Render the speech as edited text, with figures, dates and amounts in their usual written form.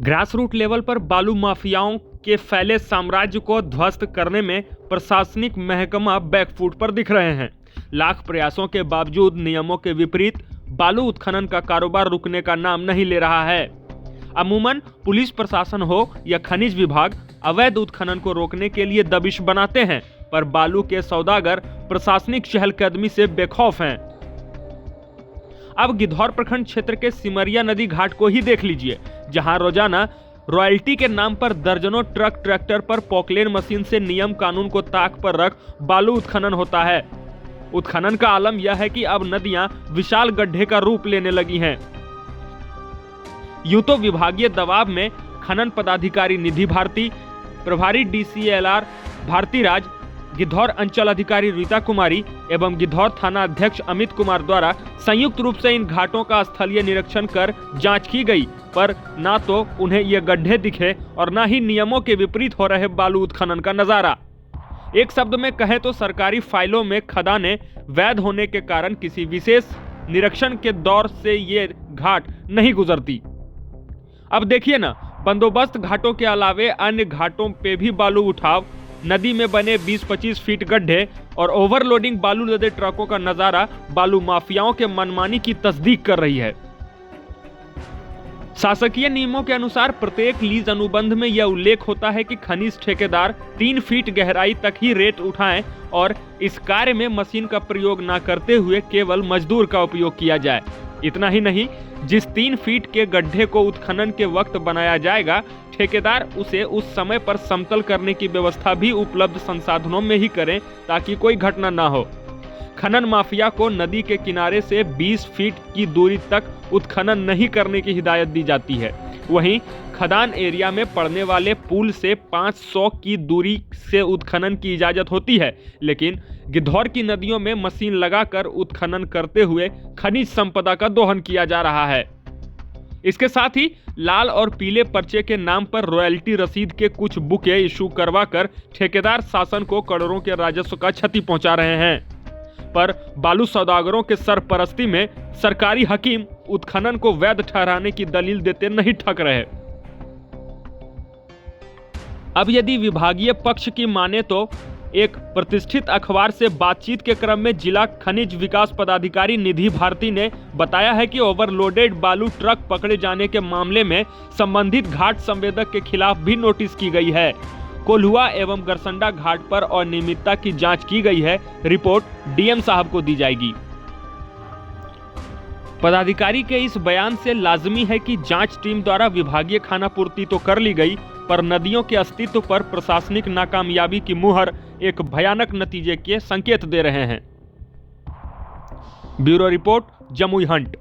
Grass root level पर बालू माफियाओं के फैले साम्राज्य को ध्वस्त करने में प्रशासनिक महकमा बैकफुट पर दिख रहे हैं। लाख प्रयासों के बावजूद नियमों के विपरीत बालू उत्खनन का कारोबार रुकने का नाम नहीं ले रहा है। अमूमन पुलिस प्रशासन हो या खनिज विभाग अवैध उत्खनन को रोकने के लिए दबिश बनाते हैं, पर बालू के सौदागर प्रशासनिक चहलकदमी से बेखौफ हैं। अब गिद्धौर प्रखंड क्षेत्र के सिमरिया नदी घाट को ही देख लीजिए, जहां रोजाना रॉयल्टी के नाम पर दर्जनों ट्रक ट्रैक्टर पर पॉकलेन मशीन से नियम कानून को ताक पर रख बालू उत्खनन होता है। उत्खनन का आलम यह है कि अब नदियां विशाल गड्ढे का रूप लेने लगी हैं। यूं तो विभागीय दबाव में खनन पदाधिकारी निधि भारती, प्रभारी DCLR भारती राज, गिद्धौर अंचल अधिकारी रीता कुमारी एवं गिद्धौर थाना अध्यक्ष अमित कुमार द्वारा संयुक्त रूप से इन घाटों का स्थलीय निरीक्षण कर जांच की गई, पर ना तो उन्हें ये गड्ढे दिखे और ना ही नियमों के विपरीत हो रहे बालू उत्खनन का नजारा। एक शब्द में कहें तो सरकारी फाइलों में खदानें वैध होने के कारण किसी विशेष निरीक्षण के दौर से ये घाट नहीं गुजरती। अब देखिए ना, बंदोबस्त घाटों के अलावे अन्य घाटों पे भी बालू उठाव, नदी में बने 20-25 फीट गड्ढे और ओवरलोडिंग बालू लदे ट्रकों का नजारा बालू माफियाओं के मनमानी की तस्दीक कर रही है। शासकीय नियमों के अनुसार प्रत्येक लीज अनुबंध में यह उल्लेख होता है कि खनिज ठेकेदार 3 फीट गहराई तक ही रेत उठाएं और इस कार्य में मशीन का प्रयोग न करते हुए केवल मजदूर का उपयोग किया जाए। इतना ही नहीं, जिस 3 फीट के गड्ढे को उत्खनन के वक्त बनाया जाएगा, ठेकेदार उसे उस समय पर समतल करने की व्यवस्था भी उपलब्ध संसाधनों में ही करें ताकि कोई घटना ना हो। खनन माफिया को नदी के किनारे से 20 फीट की दूरी तक उत्खनन नहीं करने की हिदायत दी जाती है। वहीं खदान एरिया में पड़ने वाले पुल से 500 की दूरी से उत्खनन की इजाजत होती है, लेकिन गिद्धौर की नदियों में मशीन लगाकर उत्खनन करते हुए खनिज संपदा का दोहन किया जा रहा है। इसके साथ ही लाल और पीले पर्चे के नाम पर रॉयल्टी रसीद के कुछ बुके इशू करवाकर ठेकेदार शासन को करोड़ों के राजस्व का क्षति पहुंचा रहे हैं, पर बालू सौदागरों के सरपरस्ती में सरकारी हकीम उत्खनन को वैध ठहराने की दलील देते नहीं थक रहे। अब यदि विभागीय पक्ष की माने तो एक प्रतिष्ठित अखबार से बातचीत के क्रम में जिला खनिज विकास पदाधिकारी निधि भारती ने बताया है कि ओवरलोडेड बालू ट्रक पकड़े जाने के मामले में संबंधित घाट संवेदक के खिलाफ भी नोटिस की गई है। कोल्हुआ एवं गरसंडा घाट पर अनियमितता की जांच की गई है। रिपोर्ट DM साहब को दी जाएगी। पदाधिकारी के इस बयान से लाजमी है कि जांच टीम द्वारा विभागीय खानापूर्ति तो कर ली गई, पर नदियों के अस्तित्व पर प्रशासनिक नाकामयाबी की मुहर एक भयानक नतीजे के संकेत दे रहे हैं। Bureau report, Jamui Hunt.